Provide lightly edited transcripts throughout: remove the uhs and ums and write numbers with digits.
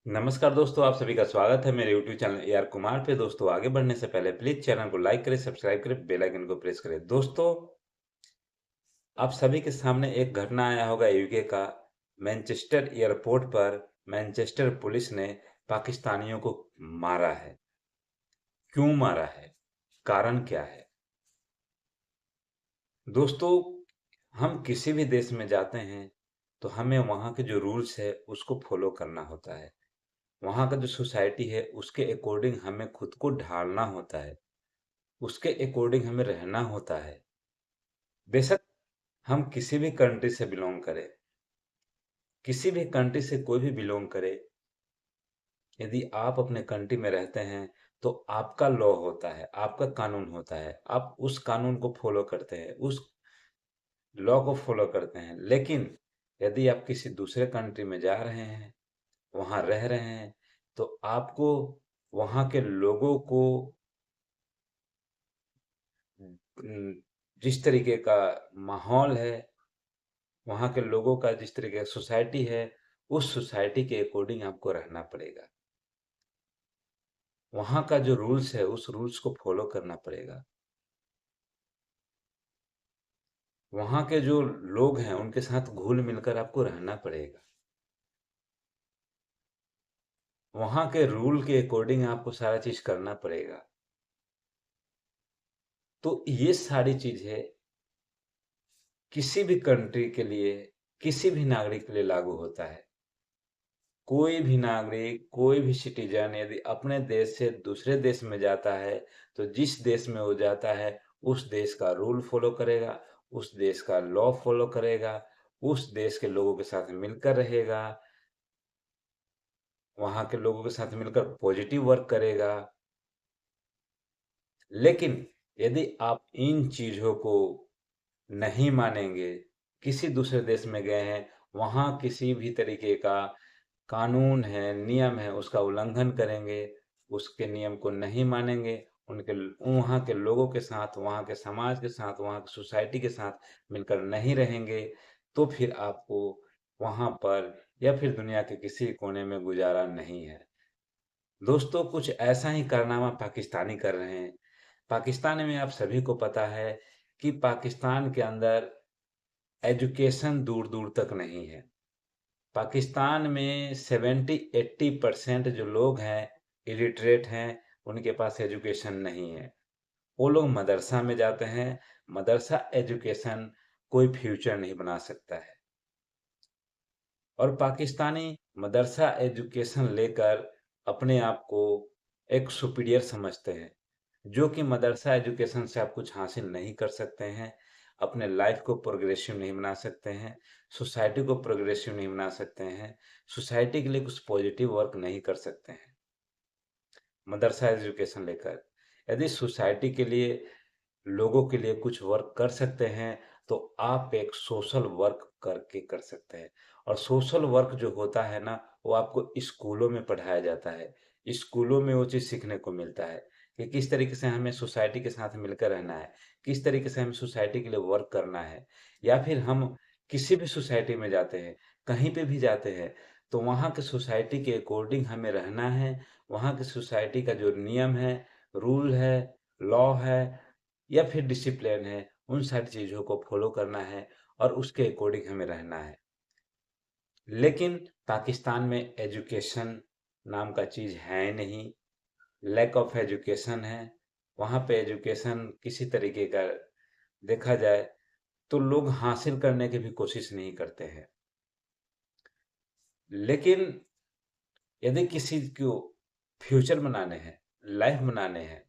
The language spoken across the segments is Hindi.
नमस्कार दोस्तों, आप सभी का स्वागत है मेरे YouTube channel A R Kumar पे। दोस्तों, आगे बढ़ने से पहले प्लीज चैनल को लाइक करें, सब्सक्राइब करें, बेल आइकन को प्रेस करें। दोस्तों, आप सभी के सामने एक घटना आया होगा यूके का। मैनचेस्टर एयरपोर्ट पर मैनचेस्टर पुलिस ने पाकिस्तानियों को मारा है। क्यों मारा है? कारण क्या है? दोस्तों, हम किसी भी देश में जाते हैं तो हमें वहाँ के जो रूल्स है उसको फॉलो करना होता है। वहाँ का जो सोसाइटी है उसके अकॉर्डिंग हमें खुद को ढालना होता है। उसके अकॉर्डिंग हमें रहना होता है। बेशक हम किसी भी कंट्री से बिलॉन्ग करें, किसी भी कंट्री से कोई भी बिलॉन्ग करे, यदि आप अपने कंट्री में रहते हैं, तो आपका लॉ होता है, आपका कानून होता है। आप उस कानून को फ़ॉलो करते हैं, उस लॉ को फ़ॉलो करते हैं। लेकिन यदि आप किसी दूसरे कंट्री में जा रहे हैं, वहाँ रह रहे हैं, तो आपको वहाँ के लोगों को जिस तरीके का माहौल है, वहाँ के लोगों का जिस तरीके का सोसाइटी है, उस सोसाइटी के अकॉर्डिंग आपको रहना पड़ेगा। वहाँ का जो रूल्स है, उस रूल्स को फ़ॉलो करना पड़ेगा। वहाँ के जो लोग हैं, उनके साथ घुल-मिलकर आपको रहना पड़ेगा। वहाँ के रूल के अकॉर्डिंग आपको सारा चीज़ करना पड़ेगा। तो ये सारी चीज़ें किसी भी कंट्री के लिए, किसी भी नागरिक के लिए लागू होता है। कोई भी नागरिक, कोई भी सिटीज़न यदि अपने देश से दूसरे देश में जाता है, तो जिस देश में वो जाता है, उस देश का रूल फ़ॉलो करेगा, उस देश का लॉ फ़ॉलो करेगा, उस देश के लोगों के साथ मिलकर रहेगा, वहाँ के लोगों के साथ मिलकर पॉज़िटिव वर्क करेगा। लेकिन यदि आप इन चीज़ों को नहीं मानेंगे, किसी दूसरे देश में गए हैं, वहाँ किसी भी तरीके का कानून है, नियम है, उसका उल्लंघन करेंगे, उसके नियम को नहीं मानेंगे, उनके वहाँ के लोगों के साथ, वहाँ के समाज के साथ, वहाँ की सोसाइटी के साथ मिलकर नहीं रहेंगे, तो फिर आपको वहाँ पर या फिर दुनिया के किसी कोने में गुज़ारा नहीं है। दोस्तों, कुछ ऐसा ही कारनामा पाकिस्तानी कर रहे हैं। पाकिस्तान में आप सभी को पता है कि पाकिस्तान के अंदर एजुकेशन दूर-दूर तक नहीं है। पाकिस्तान में 70-80% जो लोग हैं, इलिटरेट हैं, उनके पास एजुकेशन नहीं है। वो लोग मदरसा में जाते हैं, मदरसा एजुकेशन कोई फ्यूचर नहीं बना सकता है। और पाकिस्तानी मदरसा एजुकेशन लेकर अपने आप को एक सुपीरियर समझते हैं, जो कि मदरसा एजुकेशन से आप कुछ हासिल नहीं कर सकते हैं, अपने लाइफ को प्रोग्रेसिव नहीं बना सकते हैं, सोसाइटी को प्रोग्रेसिव नहीं बना सकते हैं, सोसाइटी के लिए कुछ पॉजिटिव वर्क नहीं कर सकते हैं, मदरसा एजुकेशन लेकर। यदि सोसाइटी के लिए, लोगों के लिए कुछ वर्क कर सकते हैं, तो आप एक सोशल वर्क करके कर सकते हैं। और सोशल वर्क जो होता है ना, वो आपको स्कूलों में पढ़ाया जाता है। स्कूलों में वो चीज़ सीखने को मिलता है कि किस तरीके से हमें सोसाइटी के साथ मिलकर रहना है, किस तरीके से हमें सोसाइटी के लिए वर्क करना है। या फिर हम किसी भी सोसाइटी में जाते हैं, कहीं पे भी जाते हैं, तो वहाँ के सोसाइटी के अकॉर्डिंग हमें रहना है। वहाँ की सोसाइटी का जो नियम है, रूल है, लॉ है या फिर डिसिप्लिन है, उन सारी चीज़ों को फ़ॉलो करना है और उसके अकॉर्डिंग हमें रहना है। लेकिन पाकिस्तान में एजुकेशन नाम का चीज़ है ही नहीं, लैक ऑफ एजुकेशन है। वहाँ पे एजुकेशन किसी तरीके का देखा जाए तो लोग हासिल करने की भी कोशिश नहीं करते हैं। लेकिन यदि किसी को फ्यूचर बनाने हैं, लाइफ़ बनाने हैं,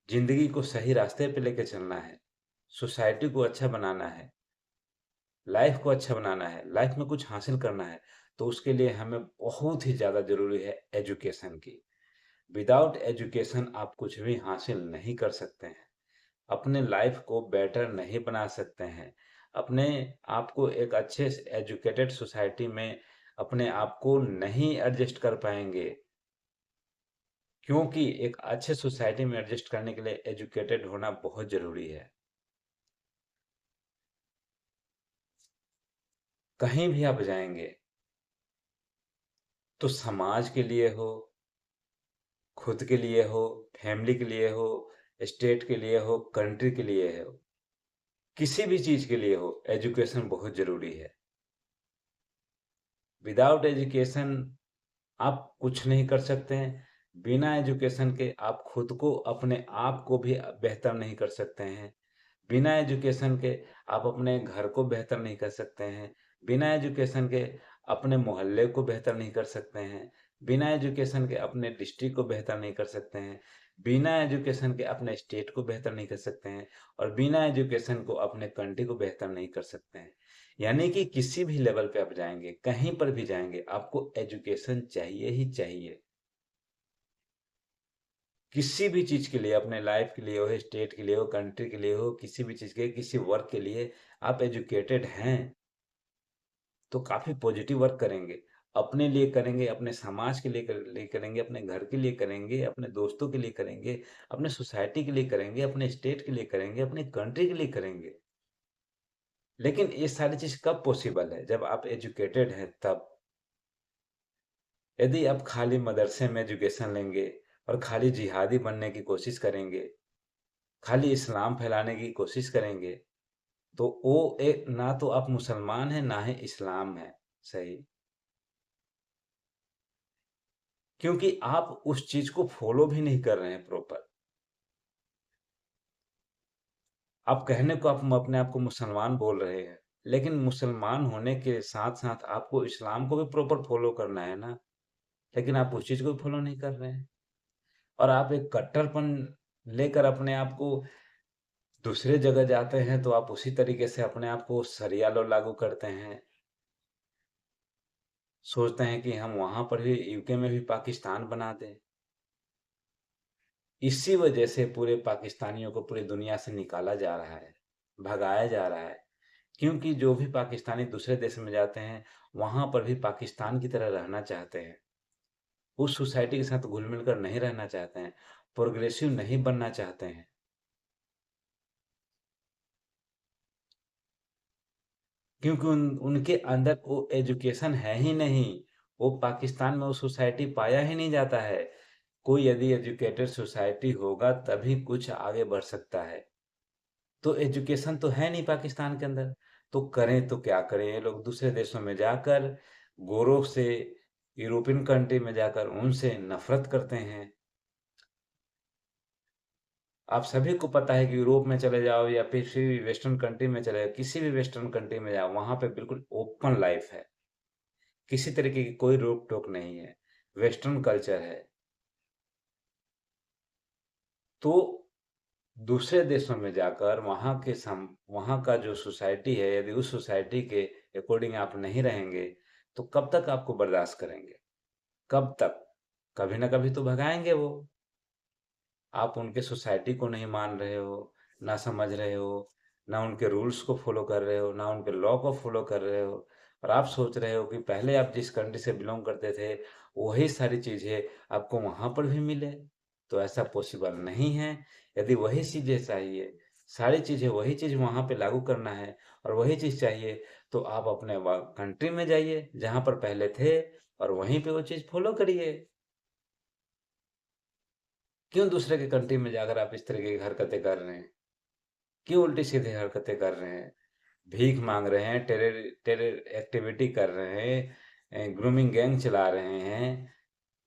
ज़िंदगी को सही रास्ते पे लेके चलना है, सोसाइटी को अच्छा बनाना है, लाइफ को अच्छा बनाना है, लाइफ में कुछ हासिल करना है, तो उसके लिए हमें बहुत ही ज़्यादा ज़रूरी है एजुकेशन की। विदाउट एजुकेशन आप कुछ भी हासिल नहीं कर सकते हैं। अपने लाइफ को बेटर नहीं बना सकते हैं। अपने आप को एक अच्छे से एजुकेटेड सोसाइटी में अपने आप को नहीं एडजस्ट कर पाएँगे, क्योंकि एक अच्छे सोसाइटी में एडजस्ट करने के लिए एजुकेटेड होना बहुत ज़रूरी है। कहीं भी आप जाएँगे तो समाज के लिए हो, खुद के लिए हो, फैमिली के लिए हो, स्टेट के लिए हो, कंट्री के लिए हो, किसी भी चीज़ के लिए हो, एजुकेशन बहुत ज़रूरी है। विदाउट एजुकेशन आप कुछ नहीं कर सकते हैं। बिना एजुकेशन के आप खुद को, अपने आप को भी बेहतर नहीं कर सकते हैं। बिना एजुकेशन के आप अपने घर को बेहतर नहीं कर सकते हैं। बिना एजुकेशन के अपने मोहल्ले को बेहतर नहीं कर सकते हैं। बिना एजुकेशन के अपने डिस्ट्रिक्ट को बेहतर नहीं कर सकते हैं। बिना एजुकेशन के अपने स्टेट को बेहतर नहीं कर सकते हैं और बिना एजुकेशन को अपने कंट्री को बेहतर नहीं कर सकते हैं। यानी कि किसी भी लेवल पे आप जाएँगे, कहीं पर भी जाएँगे, आपको एजुकेशन चाहिए ही चाहिए। किसी भी चीज़ के लिए, अपने लाइफ के लिए हो, स्टेट के लिए हो, कंट्री के लिए हो, किसी भी चीज़ के, किसी वर्क के लिए आप एजुकेटेड हैं, तो काफ़ी पॉजिटिव वर्क करेंगे। अपने लिए करेंगे, अपने समाज के लिए करेंगे, अपने घर के लिए करेंगे, अपने दोस्तों के लिए करेंगे, अपने सोसाइटी के लिए करेंगे, अपने स्टेट के लिए करेंगे, अपनी कंट्री के लिए करेंगे। लेकिन ये सारी चीज़ कब पॉसिबल है? जब आप एजुकेटेड हैं तब। यदि आप खाली मदरसे में एजुकेशन लेंगे और खाली जिहादी बनने की कोशिश करेंगे, खाली इस्लाम फैलाने की कोशिश करेंगे, तो वो एक, ना तो आप मुसलमान हैं, ना ही इस्लाम है सही। क्योंकि आप उस चीज़ को फ़ॉलो भी नहीं कर रहे हैं प्रॉपर। आप कहने को आप अपने आप को मुसलमान बोल रहे हैं, लेकिन मुसलमान होने के साथ-साथ आपको इस्लाम को भी प्रॉपर फ़ॉलो करना है ना, लेकिन आप उस चीज़ को भी फ़ॉलो नहीं कर रहे हैं। और आप एक कट्टरपन लेकर अपने आप को दूसरे जगह जाते हैं, तो आप उसी तरीके से अपने आप को शरिया लॉ लागू करते हैं। सोचते हैं कि हम वहाँ पर भी, यूके में भी पाकिस्तान बना दें। इसी वजह से पूरे पाकिस्तानियों को पूरी दुनिया से निकाला जा रहा है, भगाया जा रहा है। क्योंकि जो भी पाकिस्तानी दूसरे देश में जाते हैं, वहाँ पर भी पाकिस्तान की तरह रहना चाहते हैं। उस सोसाइटी के साथ घुल-मिल कर नहीं रहना चाहते हैं, प्रोग्रेसिव नहीं बनना चाहते हैं। क्योंकि उनके अंदर वो एजुकेशन है ही नहीं। वो पाकिस्तान में वो सोसाइटी पाया ही नहीं जाता है। कोई यदि एजुकेटेड सोसाइटी होगा तभी कुछ आगे बढ़ सकता है। तो एजुकेशन तो है नहीं पाकिस्तान के अंदर। तो करें तो क्या करें? ये लोग दूसरे देशों में जाकर गोरों से, यूरोपियन कंट्री में जाकर उनसे नफ़रत करते हैं। आप सभी को पता है कि यूरोप में चले जाओ या किसी भी वेस्टर्न कंट्री में चले जाओ, किसी भी वेस्टर्न कंट्री में जाओ, वहाँ पे बिल्कुल ओपन लाइफ़ है। किसी तरीके की कोई रोक-टोक नहीं है। वेस्टर्न कल्चर है। तो दूसरे देशों में जाकर वहाँ का जो सोसाइटी है, यदि उस सोसाइटी के अकॉर्डिंग आप नहीं रहेंगे, तो कब तक आपको बर्दाश्त करेंगे? कब तक? कभी ना कभी तो भगाएँगे वो। आप उनके सोसाइटी को नहीं मान रहे हो, ना समझ रहे हो, ना उनके रूल्स को फ़ॉलो कर रहे हो, ना उनके लॉ को फ़ॉलो कर रहे हो और आप सोच रहे हो कि पहले आप जिस कंट्री से बिलॉन्ग करते थे, वही सारी चीज़ें आपको वहाँ पर भी मिले। तो ऐसा पॉसिबल नहीं है। यदि वही चीज़ें चाहिए, सारी चीज़ें वही चीज़ वहाँ पे लागू करना है और वही चीज़ चाहिए, तो आप अपने कंट्री में जाइए, जहाँ पर पहले थे और वहीं पे वो चीज़ फ़ॉलो करिए। क्यों दूसरे के कंट्री में जाकर आप इस तरीके की हरकतें कर रहे हैं? क्यों उल्टी-सीधी हरकतें कर रहे हैं? भीख माँग रहे हैं, टेरर टेरर एक्टिविटी कर रहे हैं, ग्रूमिंग गैंग चला रहे हैं,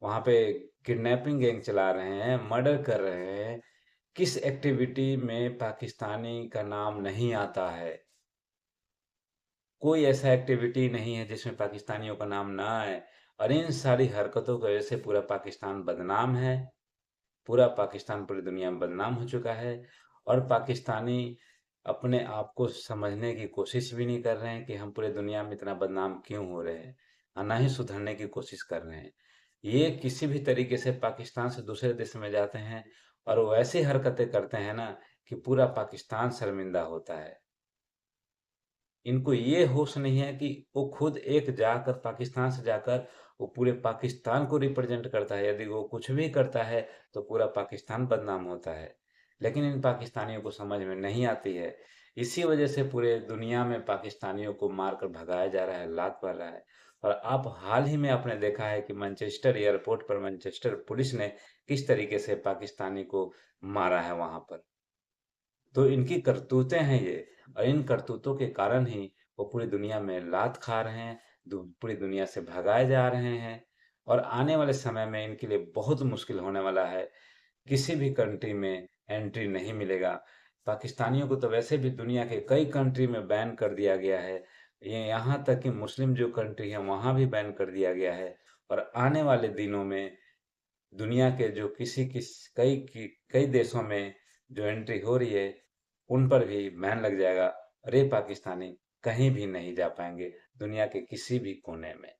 वहाँ पे किडनैपिंग गैंग चला रहे हैं, मर्डर कर रहे हैं। किस एक्टिविटी में पाकिस्तानी का नाम नहीं आता है? कोई ऐसा एक्टिविटी नहीं है जिसमें पाकिस्तानियों का नाम ना आए और इन सारी हरकतों की वजह से पूरा पाकिस्तान बदनाम है। पूरा पाकिस्तान पूरी दुनिया में बदनाम हो चुका है और पाकिस्तानी अपने आप को समझने की कोशिश भी नहीं कर रहे हैं कि हम पूरी दुनिया में इतना बदनाम क्यों हो रहे हैं और ना ही सुधरने की कोशिश कर रहे हैं। ये किसी भी तरीके से पाकिस्तान से दूसरे देश में जाते हैं और वो ऐसी हरकतें करते हैं ना कि पूरा पाकिस्तान शर्मिंदा होता है। इनको ये होश नहीं है कि वो खुद एक जाकर पाकिस्तान से जाकर वो पूरे पाकिस्तान को रिप्रेजेंट करता है। यदि वो कुछ भी करता है तो पूरा पाकिस्तान बदनाम होता है। लेकिन इन पाकिस्तानियों को समझ में नहीं आती है। इसी वजह से पूरे दुनिया में पाकिस्तानियों को मारकर भगाया जा रहा है, लात पड़ रहा है और आप हाल ही में आपने देखा है कि मैनचेस्टर एयरपोर्ट पर मैनचेस्टर पुलिस ने किस तरीके से पाकिस्तानी को मारा है वहाँ पर। तो इनकी करतूतें हैं ये, और इन करतूतों के कारण ही वो पूरी दुनिया में लात खा रहे हैं, पूरी दुनिया से भगाए जा रहे हैं, और आने वाले समय में इनके लिए बहुत मुश्किल होने वाला है। किसी भी कंट्री में एंट्री नहीं मिलेगा। पाकिस्तानियों को तो वैसे भी दुनिया के कई कंट्री में बैन कर दिया गया है। ये यहाँ तक कि मुस्लिम जो कंट्री है वहाँ भी बैन कर दिया गया है, और आने वाले दिनों में दुनिया के जो कई देशों में जो एंट्री हो रही है, उन पर भी बैन लग जाएगा। और ये पाकिस्तानी कहीं भी नहीं जा पाएंगे दुनिया के किसी भी कोने में।